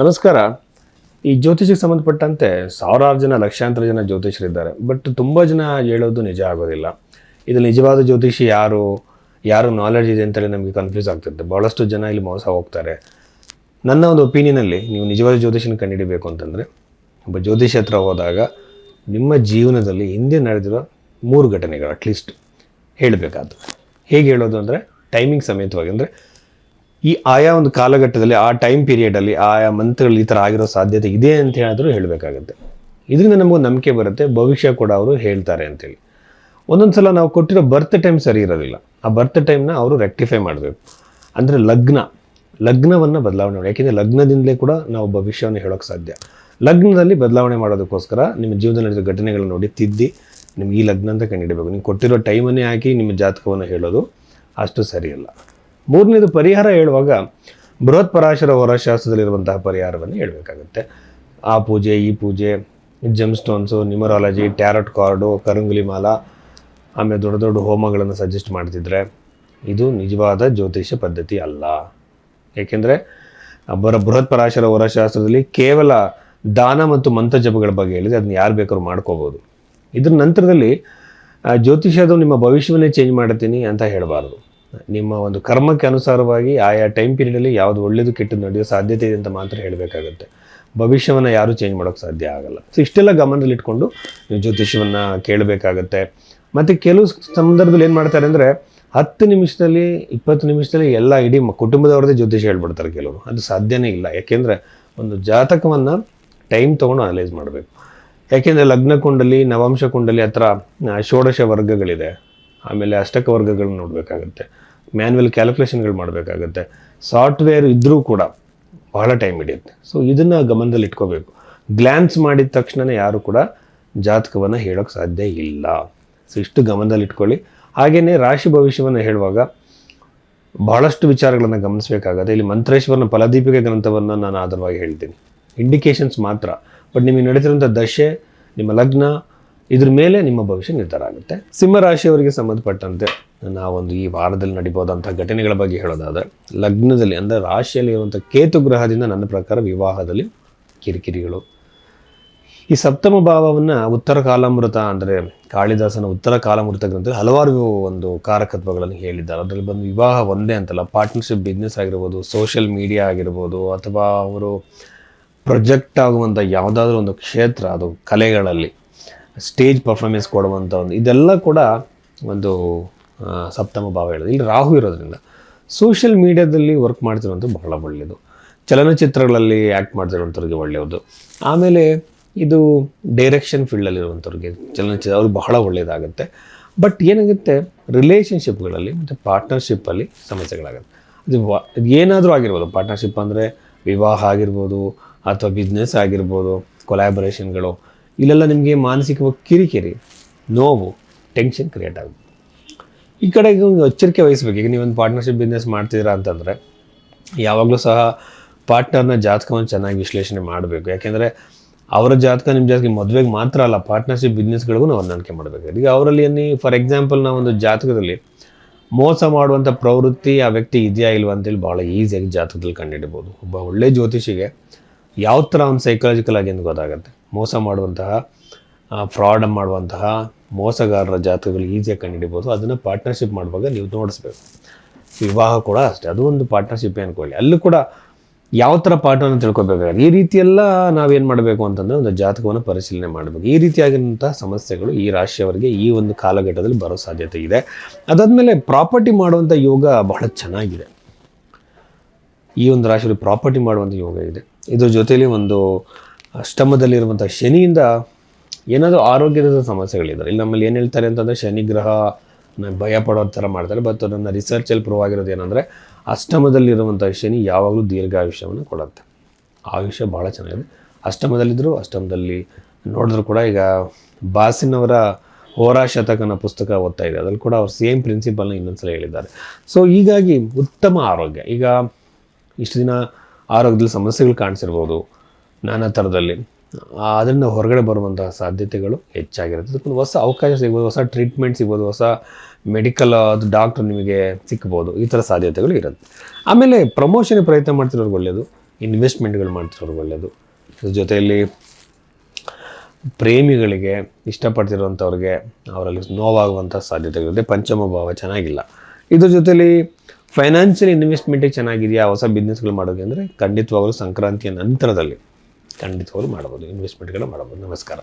ನಮಸ್ಕಾರ. ಈ ಜ್ಯೋತಿಷಕ್ಕೆ ಸಂಬಂಧಪಟ್ಟಂತೆ ಸಾವಿರಾರು ಜನ, ಲಕ್ಷಾಂತರ ಜನ ಜ್ಯೋತಿಷರಿದ್ದಾರೆ. ಬಟ್ ತುಂಬ ಜನ ಹೇಳೋದು ನಿಜ ಆಗೋದಿಲ್ಲ. ಇದು ನಿಜವಾದ ಜ್ಯೋತಿಷಿ ಯಾರು ನಾಲೆಡ್ಜ್ ಇದೆ ಅಂತೇಳಿ ನಮಗೆ ಕನ್ಫ್ಯೂಸ್ ಆಗ್ತಿರುತ್ತೆ. ಭಾಳಷ್ಟು ಜನ ಇಲ್ಲಿ ಮೋಸ ಹೋಗ್ತಾರೆ. ನನ್ನ ಒಂದು ಒಪಿನಿಯನಲ್ಲಿ ನೀವು ನಿಜವಾದ ಜ್ಯೋತಿಷನ ಕಂಡುಹಿಡಿಬೇಕು ಅಂತಂದರೆ ಒಬ್ಬ ಜ್ಯೋತಿಷಿ ಹತ್ರ ಹೋದಾಗ ನಿಮ್ಮ ಜೀವನದಲ್ಲಿ ಹಿಂದೆ ನಡೆದಿರೋ 3 ಘಟನೆಗಳು ಅಟ್ಲೀಸ್ಟ್ ಹೇಳಬೇಕಾದ್ರು. ಹೇಗೆ ಹೇಳೋದು ಅಂದರೆ ಟೈಮಿಂಗ್ ಸಮೇತವಾಗಿ, ಅಂದರೆ ಈ ಆಯಾ ಒಂದು ಕಾಲಘಟ್ಟದಲ್ಲಿ ಆ ಟೈಮ್ ಪೀರಿಯಡಲ್ಲಿ ಆಯಾ ಮಂತ್ಗಳಲ್ಲಿ ಈ ಥರ ಆಗಿರೋ ಸಾಧ್ಯತೆ ಇದೆ ಅಂತ ಹೇಳಿದ್ರು ಹೇಳಬೇಕಾಗತ್ತೆ. ಇದರಿಂದ ನಮಗೊಂದು ನಂಬಿಕೆ ಬರುತ್ತೆ, ಭವಿಷ್ಯ ಕೂಡ ಅವರು ಹೇಳ್ತಾರೆ ಅಂತೇಳಿ. ಒಂದೊಂದು ಸಲ ನಾವು ಕೊಟ್ಟಿರೋ ಬರ್ತ್ ಟೈಮ್ ಸರಿ ಇರೋದಿಲ್ಲ. ಆ ಬರ್ತ್ ಟೈಮ್ನ ಅವರು ರೆಕ್ಟಿಫೈ ಮಾಡಬೇಕು. ಅಂದರೆ ಲಗ್ನವನ್ನು ಬದಲಾವಣೆ ಮಾಡಿ. ಯಾಕೆಂದರೆ ಲಗ್ನದಿಂದಲೇ ಕೂಡ ನಾವು ಭವಿಷ್ಯವನ್ನು ಹೇಳೋಕ್ಕೆ ಸಾಧ್ಯ. ಲಗ್ನದಲ್ಲಿ ಬದಲಾವಣೆ ಮಾಡೋದಕ್ಕೋಸ್ಕರ ನಿಮ್ಮ ಜೀವನದಲ್ಲಿ ನಡೆದ ಘಟನೆಗಳನ್ನ ನೋಡಿ ತಿದ್ದಿ ನಿಮ್ಗೆ ಈ ಲಗ್ನ ಅಂತ ಕಂಡುಹಿಡಬೇಕು. ನೀವು ಕೊಟ್ಟಿರೋ ಟೈಮನ್ನೇ ಹಾಕಿ ನಿಮ್ಮ ಜಾತಕವನ್ನು ಹೇಳೋದು ಅಷ್ಟು ಸರಿಯಲ್ಲ. 3ನೇದು ಪರಿಹಾರ ಹೇಳುವಾಗ ಬೃಹತ್ ಪರಾಶರ ಹೊರಶಾಸ್ತ್ರದಲ್ಲಿರುವಂತಹ ಪರಿಹಾರವನ್ನು ಹೇಳಬೇಕಾಗುತ್ತೆ. ಆ ಪೂಜೆ, ಈ ಪೂಜೆ, gem stones, numerology, tarot card, ಕರಂಗುಲಿ ಮಾಲ, ಆಮೇಲೆ ದೊಡ್ಡ ದೊಡ್ಡ ಹೋಮಗಳನ್ನು ಸಜೆಸ್ಟ್ ಮಾಡ್ತಿದ್ರೆ ಇದು ನಿಜವಾದ ಜ್ಯೋತಿಷ ಪದ್ಧತಿ ಅಲ್ಲ. ಏಕೆಂದರೆ ಬೃಹತ್ ಪರಾಶರ ಹೊರಶಾಸ್ತ್ರದಲ್ಲಿ ಕೇವಲ ದಾನ ಮತ್ತು ಮಂತ್ರ ಜಪಗಳ ಬಗ್ಗೆ ಹೇಳಿದೆ. ಅದನ್ನ ಯಾರು ಬೇಕಾದ್ರೂ ಮಾಡ್ಕೋಬೋದು. ಇದ್ರ ನಂತರದಲ್ಲಿ ಜ್ಯೋತಿಷದು ನಿಮ್ಮ ಭವಿಷ್ಯವನ್ನೇ ಚೇಂಜ್ ಮಾಡ್ತೀನಿ ಅಂತ ಹೇಳಬಾರ್ದು. ನಿಮ್ಮ ಒಂದು ಕರ್ಮಕ್ಕೆ ಅನುಸಾರವಾಗಿ ಆಯಾ ಟೈಮ್ ಪೀರಿಯಡಲ್ಲಿ ಯಾವುದು ಒಳ್ಳೆಯದು ಕೆಟ್ಟದ್ದು ನಡೆಯೋ ಸಾಧ್ಯತೆ ಇದೆ ಅಂತ ಮಾತ್ರ ಹೇಳಬೇಕಾಗುತ್ತೆ. ಭವಿಷ್ಯವನ್ನು ಯಾರೂ ಚೇಂಜ್ ಮಾಡೋಕ್ಕೆ ಸಾಧ್ಯ ಆಗಲ್ಲ. ಸೊ ಇಷ್ಟೆಲ್ಲ ಗಮನದಲ್ಲಿಟ್ಕೊಂಡು ನೀವು ಜ್ಯೋತಿಷ್ಯವನ್ನು ಕೇಳಬೇಕಾಗತ್ತೆ. ಮತ್ತು ಕೆಲವು ಸಂದರ್ಭದಲ್ಲಿ ಏನು ಮಾಡ್ತಾರೆ ಅಂದರೆ 10 ನಿಮಿಷದಲ್ಲಿ 20 ನಿಮಿಷದಲ್ಲಿ ಎಲ್ಲ ಇಡೀ ಕುಟುಂಬದವ್ರದ್ದೇ ಜ್ಯೋತಿಷ್ಯ ಹೇಳ್ಬಿಡ್ತಾರೆ ಕೆಲವರು. ಅದು ಸಾಧ್ಯನೇ ಇಲ್ಲ. ಯಾಕೆಂದರೆ ಒಂದು ಜಾತಕವನ್ನು ಟೈಮ್ ತೊಗೊಂಡು ಅನಲೈಸ್ ಮಾಡಬೇಕು. ಯಾಕೆಂದರೆ ಲಗ್ನ ಕುಂಡಲಿ, ನವಾಂಶ ಕುಂಡಲಿ ಹತ್ರ ಷೋಡಶ ವರ್ಗಗಳಿದೆ. ಆಮೇಲೆ ಅಷ್ಟಕ ವರ್ಗಗಳನ್ನ ನೋಡಬೇಕಾಗತ್ತೆ. ಮ್ಯಾನ್ಯಲ್ ಕ್ಯಾಲ್ಕುಲೇಷನ್ಗಳು ಮಾಡಬೇಕಾಗತ್ತೆ. ಸಾಫ್ಟ್ವೇರ್ ಇದ್ದರೂ ಕೂಡ ಬಹಳ ಟೈಮ್ ಹಿಡಿಯುತ್ತೆ. ಸೊ ಇದನ್ನು ಗಮನದಲ್ಲಿ ಇಟ್ಕೋಬೇಕು. ಗ್ಲ್ಯಾನ್ಸ್ ಮಾಡಿದ ತಕ್ಷಣವೇ ಯಾರು ಕೂಡ ಜಾತಕವನ್ನು ಹೇಳೋಕ್ಕೆ ಸಾಧ್ಯ ಇಲ್ಲ. ಸೊ ಇಷ್ಟು ಗಮನದಲ್ಲಿ ಇಟ್ಕೊಳ್ಳಿ. ಹಾಗೆಯೇ ರಾಶಿ ಭವಿಷ್ಯವನ್ನು ಹೇಳುವಾಗ ಬಹಳಷ್ಟು ವಿಚಾರಗಳನ್ನು ಗಮನಿಸಬೇಕಾಗತ್ತೆ. ಇಲ್ಲಿ ಮಂತ್ರೇಶ್ವರನ ಫಲದೀಪಿಕೆ ಗ್ರಂಥವನ್ನು ನಾನು ಆಧಾರವಾಗಿ ಹೇಳ್ತೀನಿ. ಇಂಡಿಕೇಶನ್ಸ್ ಮಾತ್ರ. ಬಟ್ ನಿಮಗೆ ನಡೆದಿರುವಂಥ ದಶೆ, ನಿಮ್ಮ ಲಗ್ನ, ಇದ್ರ ಮೇಲೆ ನಿಮ್ಮ ಭವಿಷ್ಯ ನಿರ್ಧಾರ ಆಗುತ್ತೆ. ಸಿಂಹರಾಶಿಯವರಿಗೆ ಸಂಬಂಧಪಟ್ಟಂತೆ ನಾವೊಂದು ಈ ವಾರದಲ್ಲಿ ನಡಿಬೋದಂಥ ಘಟನೆಗಳ ಬಗ್ಗೆ ಹೇಳೋದಾದರೆ, ಲಗ್ನದಲ್ಲಿ ಅಂದರೆ ರಾಶಿಯಲ್ಲಿ ಇರುವಂಥ ಕೇತು ಗ್ರಹದಿಂದ ನನ್ನ ಪ್ರಕಾರ ವಿವಾಹದಲ್ಲಿ ಕಿರಿಕಿರಿಗಳು. ಈ ಸಪ್ತಮ ಭಾವವನ್ನು ಉತ್ತರ ಕಾಲಾಮೃತ ಅಂದರೆ ಕಾಳಿದಾಸನ ಉತ್ತರ ಕಾಲಾಮೃತ ಗ್ರಂಥದಲ್ಲಿ ಹಲವಾರು ಒಂದು ಕಾರಕತ್ವಗಳನ್ನು ಹೇಳಿದ್ದಾರೆ. ಅದರಲ್ಲಿ ಬಂದು ವಿವಾಹ ಒಂದೇ ಅಂತಲ್ಲ, ಪಾರ್ಟ್ನರ್ಶಿಪ್, ಬಿಸ್ನೆಸ್ ಆಗಿರ್ಬೋದು, ಸೋಷಿಯಲ್ ಮೀಡಿಯಾ ಆಗಿರ್ಬೋದು, ಅಥವಾ ಅವರು ಪ್ರೊಜೆಕ್ಟ್ ಆಗುವಂಥ ಯಾವುದಾದ್ರೂ ಒಂದು ಕ್ಷೇತ್ರ, ಅದು ಕಲೆಗಳಲ್ಲಿ ಸ್ಟೇಜ್ ಪರ್ಫಾರ್ಮೆನ್ಸ್ ಕೊಡುವಂಥ ಇದೆಲ್ಲ ಕೂಡ ಒಂದು ಸಪ್ತಮ ಭಾವ ಹೇಳೋದು. ಇಲ್ಲಿ ರಾಹು ಇರೋದ್ರಿಂದ ಸೋಷಿಯಲ್ ಮೀಡಿಯಾದಲ್ಲಿ ವರ್ಕ್ ಮಾಡ್ತಿರುವಂಥ ಬಹಳ ಒಳ್ಳೆಯದು. ಚಲನಚಿತ್ರಗಳಲ್ಲಿ ಆ್ಯಕ್ಟ್ ಮಾಡ್ತಿರುವಂಥವ್ರಿಗೆ ಒಳ್ಳೆಯದು. ಆಮೇಲೆ ಇದು ಡೈರೆಕ್ಷನ್ ಫೀಲ್ಡಲ್ಲಿರುವಂಥವ್ರಿಗೆ ಚಲನಚಿತ್ರ ಅವ್ರಿಗೆ ಬಹಳ ಒಳ್ಳೆಯದಾಗುತ್ತೆ. ಬಟ್ ಏನಾಗುತ್ತೆ, ರಿಲೇಷನ್ಶಿಪ್ಗಳಲ್ಲಿ ಮತ್ತು ಪಾರ್ಟ್ನರ್ಶಿಪ್ಪಲ್ಲಿ ಸಮಸ್ಯೆಗಳಾಗುತ್ತೆ. ಅದು ಏನಾದರೂ ಆಗಿರ್ಬೋದು. ಪಾರ್ಟ್ನರ್ಶಿಪ್ ಅಂದರೆ ವಿವಾಹ ಆಗಿರ್ಬೋದು, ಅಥವಾ ಬಿಸ್ನೆಸ್ ಆಗಿರ್ಬೋದು, ಕೊಲ್ಯಾಬರೇಷನ್ಗಳು, ಇಲ್ಲೆಲ್ಲ ನಿಮಗೆ ಮಾನಸಿಕವಾಗಿ ಕಿರಿಕಿರಿ, ನೋವು, ಟೆನ್ಷನ್ ಕ್ರಿಯೇಟ್ ಆಗುತ್ತೆ. ಈ ಕಡೆಗೆ ಎಚ್ಚರಿಕೆ ವಹಿಸ್ಬೇಕು. ಈಗ ನೀವೊಂದು ಪಾರ್ಟ್ನರ್ಶಿಪ್ ಬಿಸ್ನೆಸ್ ಮಾಡ್ತಿದ್ದೀರಾ ಅಂತಂದರೆ ಯಾವಾಗಲೂ ಸಹ ಪಾರ್ಟ್ನರ್ನ ಜಾತಕವನ್ನು ಚೆನ್ನಾಗಿ ವಿಶ್ಲೇಷಣೆ ಮಾಡಬೇಕು. ಯಾಕೆಂದರೆ ಅವರ ಜಾತಕ ನಿಮ್ಮ ಜಾತಕ ಮದುವೆಗೆ ಮಾತ್ರ ಅಲ್ಲ, ಪಾರ್ಟ್ನರ್ಶಿಪ್ ಬಿಸ್ನೆಸ್ಗಳಿಗೂ ನಾವು ಹೊಂದಾಣಿಕೆ ಮಾಡಬೇಕು. ಈಗ ಅವರಲ್ಲಿ ಫಾರ್ ಎಕ್ಸಾಂಪಲ್ ನಾವೊಂದು ಜಾತಕದಲ್ಲಿ ಮೋಸ ಮಾಡುವಂಥ ಪ್ರವೃತ್ತಿ ಆ ವ್ಯಕ್ತಿ ಇದೆಯಾ ಇಲ್ವಾ ಅಂತೇಳಿ ಭಾಳ ಈಸಿಯಾಗಿ ಜಾತಕದಲ್ಲಿ ಕಂಡುಹಿಡ್ಬೋದು. ಒಬ್ಬ ಒಳ್ಳೆ ಜ್ಯೋತಿಷಿಗೆ ಯಾವ ಥರ ಒಂದು ಸೈಕಲಾಜಿಕಲ್ ಆಗಿ ಅಂತ ಗೊತ್ತಾಗುತ್ತೆ. ಮೋಸ ಮಾಡುವಂತಹ, ಫ್ರಾಡ್ ಮಾಡುವಂತಹ ಮೋಸಗಾರರ ಜಾತಕಗಳು ಈಸಿಯಾಗಿ ಕಂಡುಹಿಡಿಬೋದು. ಅದನ್ನು ಪಾರ್ಟ್ನರ್ಶಿಪ್ ಮಾಡುವಾಗ ನೀವು ನೋಡಿಸ್ಬೇಕು. ವಿವಾಹ ಕೂಡ ಅಷ್ಟೇ, ಅದು ಒಂದು ಪಾರ್ಟ್ನರ್ಶಿಪ್ಪೇ ಅಂದ್ಕೊಳ್ಳಿ. ಅಲ್ಲೂ ಕೂಡ ಯಾವ ಥರ ಪಾರ್ಟ್ನರ್ನ ತಿಳ್ಕೊಬೇಕಾಗುತ್ತೆ. ಈ ರೀತಿಯೆಲ್ಲ ನಾವೇನು ಮಾಡಬೇಕು ಅಂತಂದರೆ ಒಂದು ಜಾತಕವನ್ನು ಪರಿಶೀಲನೆ ಮಾಡಬೇಕು. ಈ ರೀತಿಯಾಗಿರುವಂಥ ಸಮಸ್ಯೆಗಳು ಈ ರಾಶಿಯವರಿಗೆ ಈ ಒಂದು ಕಾಲಘಟ್ಟದಲ್ಲಿ ಬರೋ ಸಾಧ್ಯತೆ ಇದೆ. ಅದಾದಮೇಲೆ ಪ್ರಾಪರ್ಟಿ ಮಾಡುವಂಥ ಯೋಗ ಬಹಳ ಚೆನ್ನಾಗಿದೆ. ಈ ಒಂದು ರಾಶಿಯಲ್ಲಿ ಪ್ರಾಪರ್ಟಿ ಮಾಡುವಂಥ ಯೋಗ ಇದೆ. ಇದ್ರ ಜೊತೆಯಲ್ಲಿ ಒಂದು ಅಷ್ಟಮದಲ್ಲಿರುವಂಥ ಶನಿಯಿಂದ ಏನಾದರೂ ಆರೋಗ್ಯದ ಸಮಸ್ಯೆಗಳಿದ್ದಾರೆ. ಇಲ್ಲಿ ನಮ್ಮಲ್ಲಿ ಏನು ಹೇಳ್ತಾರೆ ಅಂತಂದರೆ ಶನಿ ಗ್ರಹ ಭಯ ಪಡೋ ಥರ ಮಾಡ್ತಾರೆ. ಬಟ್ ನನ್ನ ರಿಸರ್ಚಲ್ಲಿ ಪ್ರೂವ್ ಆಗಿರೋದು ಏನಂದರೆ ಅಷ್ಟಮದಲ್ಲಿರುವಂಥ ಶನಿ ಯಾವಾಗಲೂ ದೀರ್ಘಾಯುಷ್ಯವನ್ನು ಕೊಡುತ್ತೆ. ಆಯುಷ್ಯ ಭಾಳ ಚೆನ್ನಾಗಿದೆ. ಅಷ್ಟಮದಲ್ಲಿದ್ದರೂ ಅಷ್ಟಮದಲ್ಲಿ ನೋಡಿದ್ರು ಕೂಡ ಈಗ ಬಾಸಿನವರ ಹೋರಾ ಶತಕನ ಪುಸ್ತಕ ಓದ್ತಾ ಇದೆ. ಅದ್ರಲ್ಲಿ ಕೂಡ ಅವ್ರು ಸೇಮ್ ಪ್ರಿನ್ಸಿಪಲ್ನ ಇನ್ನೊಂದ್ಸಲ ಹೇಳಿದ್ದಾರೆ. ಸೊ ಹೀಗಾಗಿ ಉತ್ತಮ ಆರೋಗ್ಯ. ಈಗ ಇಷ್ಟು ದಿನ ಆರೋಗ್ಯದಲ್ಲಿ ಸಮಸ್ಯೆಗಳು ಕಾಣಿಸಿರ್ಬೋದು ನಾನಾ ಥರದಲ್ಲಿ. ಅದರಿಂದ ಹೊರಗಡೆ ಬರುವಂತಹ ಸಾಧ್ಯತೆಗಳು ಹೆಚ್ಚಾಗಿರುತ್ತೆ. ಅದಕ್ಕೊಂದು ಹೊಸ ಅವಕಾಶ ಸಿಗ್ಬೋದು, ಹೊಸ ಟ್ರೀಟ್ಮೆಂಟ್ ಸಿಗ್ಬೋದು, ಹೊಸ ಮೆಡಿಕಲ್ ಅದು ಡಾಕ್ಟ್ರ್ ನಿಮಗೆ ಸಿಗ್ಬೋದು. ಈ ಥರ ಸಾಧ್ಯತೆಗಳು ಇರುತ್ತೆ. ಆಮೇಲೆ ಪ್ರಮೋಷನ್ಗೆ ಪ್ರಯತ್ನ ಮಾಡ್ತಿರೋರ್ಗೆ ಒಳ್ಳೆಯದು. ಇನ್ವೆಸ್ಟ್ಮೆಂಟ್ಗಳು ಮಾಡ್ತಿರೋರು ಒಳ್ಳೆಯದು. ಇದ್ರ ಜೊತೆಯಲ್ಲಿ ಪ್ರೇಮಿಗಳಿಗೆ, ಇಷ್ಟಪಡ್ತಿರೋಂಥವ್ರಿಗೆ ಅವರಲ್ಲಿ ನೋವಾಗುವಂಥ ಸಾಧ್ಯತೆಗಳಿದೆ. ಪಂಚಮ ಭಾವ ಚೆನ್ನಾಗಿಲ್ಲ. ಇದ್ರ ಜೊತೆಲಿ ಫೈನಾನ್ಷಿಯಲ್ ಇನ್ವೆಸ್ಟ್ಮೆಂಟಿಗೆ ಚೆನ್ನಾಗಿದೆಯಾ ಹೊಸ ಬಿಸ್ನೆಸ್ಗಳು ಮಾಡೋದು ಅಂದರೆ ಖಂಡಿತವಾಗಲೂ ಸಂಕ್ರಾಂತಿಯ ನಂತರದಲ್ಲಿ ಖಂಡಿತವಾಗ್ಲೂ ಮಾಡ್ಬೋದು, ಇನ್ವೆಸ್ಟ್ಮೆಂಟ್ಗಳು ಮಾಡ್ಬೋದು. ನಮಸ್ಕಾರ.